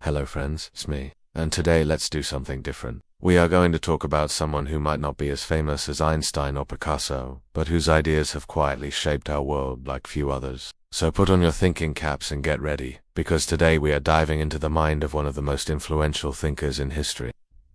Hello friends, it's me. And today let's do something different. We are going to talk about someone who might not be as famous as Einstein or Picasso, but whose ideas have quietly shaped our world like few others. So put on your thinking caps and get ready, because today we are diving into the mind of one of the most influential thinkers in history.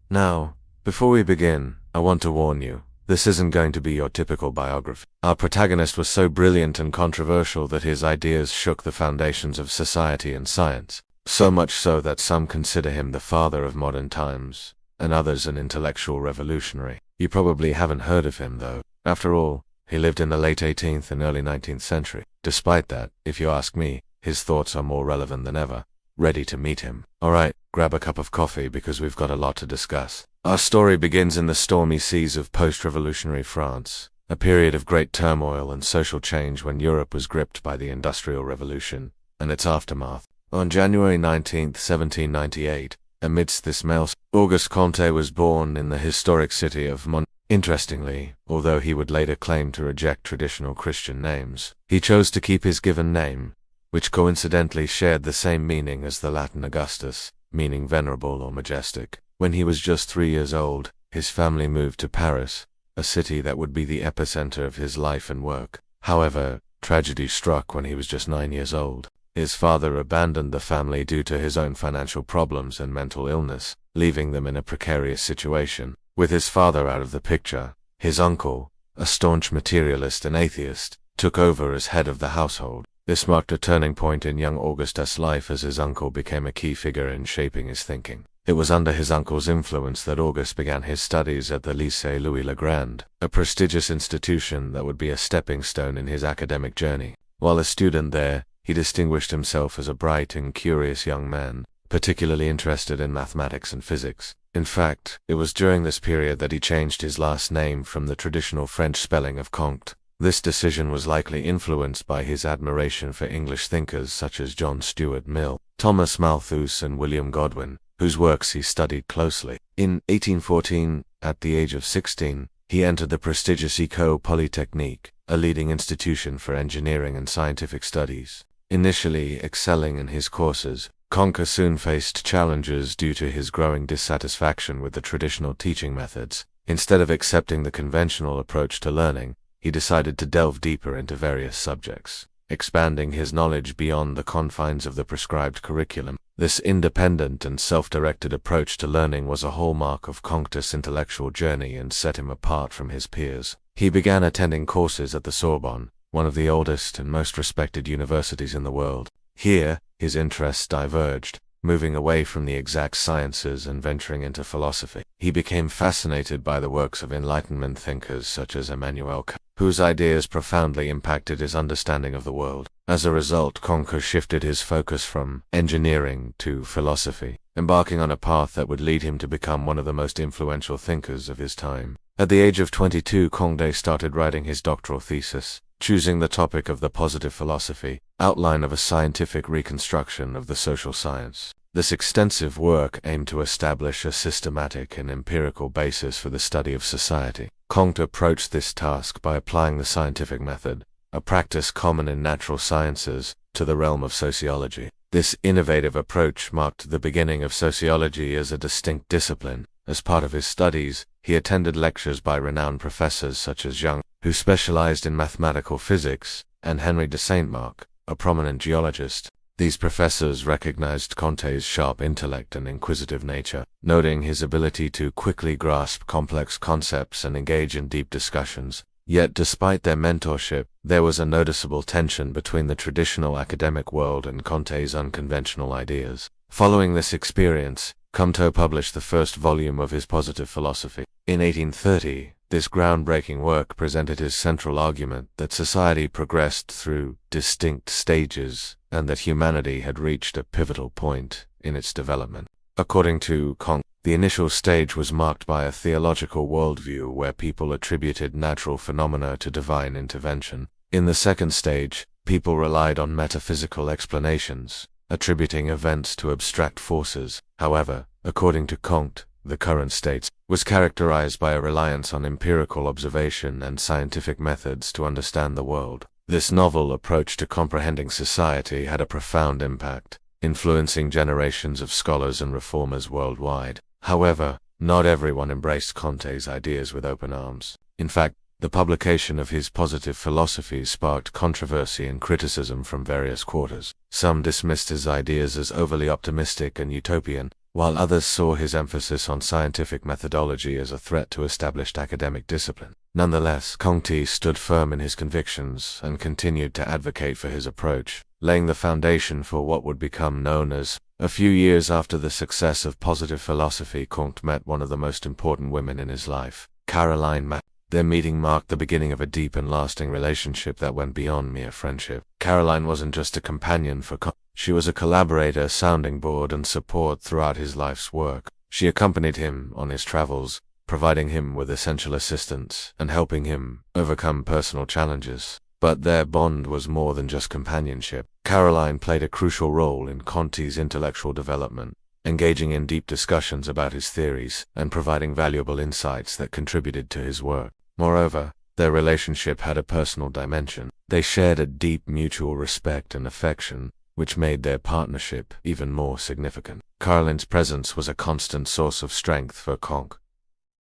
Now, before we begin, I want to warn you, this isn't going to be your typical biography. Our protagonist was so brilliant and controversial that his ideas shook the foundations of society and science. So much so that some consider him the father of modern times, and others an intellectual revolutionary. You probably haven't heard of him though. After all, he lived in the late 18th and early 19th century. Despite that, if you ask me, his thoughts are more relevant than ever. Ready to meet him. Alright, grab a cup of coffee because we've got a lot to discuss. Our story begins in the stormy seas of post-revolutionary France, a period of great turmoil and social change when Europe was gripped by the Industrial Revolution and its aftermath. On January 19, 1798, amidst this maelstrom, Auguste Comte was born in the historic city of Montpellier. Interestingly, although he would later claim to reject traditional Christian names, he chose to keep his given name, which coincidentally shared the same meaning as the Latin Augustus, meaning venerable or majestic. When he was just 3 years old, his family moved to Paris, a city that would be the epicenter of his life and work. However, tragedy struck when he was just 9 years old. His father abandoned the family due to his own financial problems and mental illness, leaving them in a precarious situation. With his father out of the picture, his uncle, a staunch materialist and atheist, took over as head of the household. This marked a turning point in young Auguste's life as his uncle became a key figure in shaping his thinking. It was under his uncle's influence that Auguste began his studies at the Lycée Louis le Grand, a prestigious institution that would be a stepping stone in his academic journey. While a student there, he distinguished himself as a bright and curious young man, particularly interested in mathematics and physics. In fact, it was during this period that he changed his last name from the traditional French spelling of Comte. This decision was likely influenced by his admiration for English thinkers such as John Stuart Mill, Thomas Malthus and William Godwin, whose works he studied closely. In 1814, at the age of 16, he entered the prestigious École Polytechnique, a leading institution for engineering and scientific studies. Initially excelling in his courses, Comte soon faced challenges due to his growing dissatisfaction with the traditional teaching methods. Instead of accepting the conventional approach to learning, he decided to delve deeper into various subjects, expanding his knowledge beyond the confines of the prescribed curriculum. This independent and self-directed approach to learning was a hallmark of Comte's intellectual journey and set him apart from his peers. He began attending courses at the Sorbonne, one of the oldest and most respected universities in the world. Here, his interests diverged, moving away from the exact sciences and venturing into philosophy. He became fascinated by the works of Enlightenment thinkers such as Immanuel Kant, whose ideas profoundly impacted his understanding of the world. As a result, Comte shifted his focus from engineering to philosophy, embarking on a path that would lead him to become one of the most influential thinkers of his time. At the age of 22, Comte started writing his doctoral thesis, choosing the topic of the positive philosophy, outline of a scientific reconstruction of the social science. This extensive work aimed to establish a systematic and empirical basis for the study of society. Comte approached this task by applying the scientific method, a practice common in natural sciences, to the realm of sociology. This innovative approach marked the beginning of sociology as a distinct discipline. As part of his studies, he attended lectures by renowned professors such as Young, who specialized in mathematical physics, and Henry de Saint-Marc, a prominent geologist. These professors recognized Comte's sharp intellect and inquisitive nature, noting his ability to quickly grasp complex concepts and engage in deep discussions. Yet despite their mentorship, there was a noticeable tension between the traditional academic world and Comte's unconventional ideas. Following this experience, Comte published the first volume of his positive philosophy. In 1830, this groundbreaking work presented his central argument that society progressed through distinct stages and that humanity had reached a pivotal point in its development. According to Comte, the initial stage was marked by a theological worldview where people attributed natural phenomena to divine intervention. In the second stage, people relied on metaphysical explanations, attributing events to abstract forces. However, according to Comte, the current state was characterized by a reliance on empirical observation and scientific methods to understand the world. This novel approach to comprehending society had a profound impact, influencing generations of scholars and reformers worldwide. However, not everyone embraced Comte's ideas with open arms. In fact, the publication of his positive philosophy sparked controversy and criticism from various quarters. Some dismissed his ideas as overly optimistic and utopian, while others saw his emphasis on scientific methodology as a threat to established academic discipline. Nonetheless, Comte stood firm in his convictions and continued to advocate for his approach, laying the foundation for what would become known as. A few years after the success of positive philosophy, Comte met one of the most important women in his life, Caroline Mack. Their meeting marked the beginning of a deep and lasting relationship that went beyond mere friendship. Caroline wasn't just a companion for Comte, she was a collaborator, sounding board, and support throughout his life's work. She accompanied him on his travels, providing him with essential assistance and helping him overcome personal challenges. But their bond was more than just companionship. Caroline played a crucial role in Comte's intellectual development, engaging in deep discussions about his theories and providing valuable insights that contributed to his work. Moreover, their relationship had a personal dimension. They shared a deep mutual respect and affection, which made their partnership even more significant. Caroline's presence was a constant source of strength for Comte,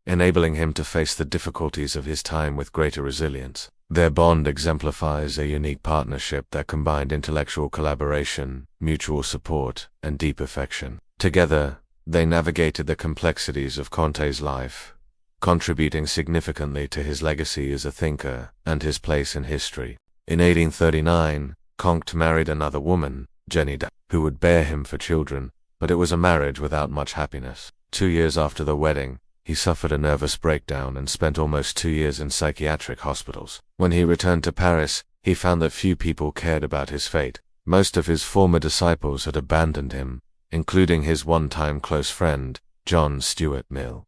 enabling him to face the difficulties of his time with greater resilience. Their bond exemplifies a unique partnership that combined intellectual collaboration, mutual support, and deep affection. Together, they navigated the complexities of Comte's life, contributing significantly to his legacy as a thinker and his place in history. In 1839, Comte married another woman, Jenny d'Arc, who would bear him for children, but it was a marriage without much happiness. 2 years after the wedding, he suffered a nervous breakdown and spent almost 2 years in psychiatric hospitals. When he returned to Paris, he found that few people cared about his fate. Most of his former disciples had abandoned him, including his one-time close friend, John Stuart Mill.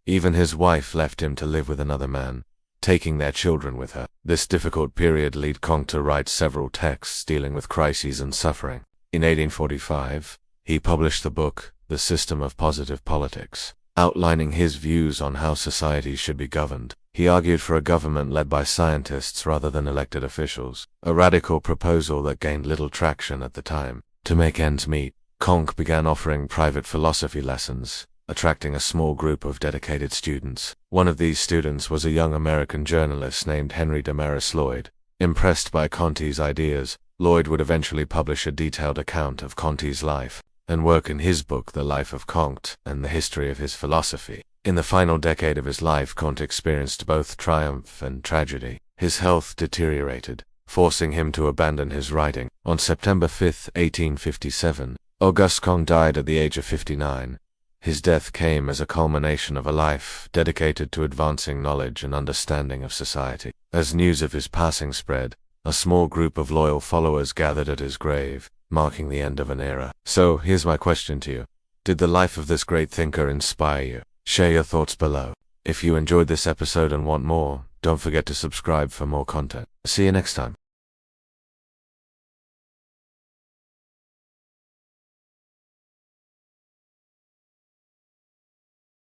Even his wife left him to live with another man, taking their children with her. This difficult period led Comte to write several texts dealing with crises and suffering. In 1845, he published the book, The System of Positive Politics, outlining his views on how society should be governed. He argued for a government led by scientists rather than elected officials, a radical proposal that gained little traction at the time. To make ends meet, Comte began offering private philosophy lessons, attracting a small group of dedicated students. One of these students was a young American journalist named Henry Damaris Lloyd. Impressed by Comte's ideas, Lloyd would eventually publish a detailed account of Comte's life and work in his book The Life of Comte and the History of His Philosophy. In the final decade of his life, Comte experienced both triumph and tragedy. His health deteriorated, forcing him to abandon his writing. On September 5, 1857, Auguste Comte died at the age of 59. His death came as a culmination of a life dedicated to advancing knowledge and understanding of society. As news of his passing spread, a small group of loyal followers gathered at his grave, marking the end of an era. So, here's my question to you. Did the life of this great thinker inspire you? Share your thoughts below. If you enjoyed this episode and want more, don't forget to subscribe for more content. See you next time.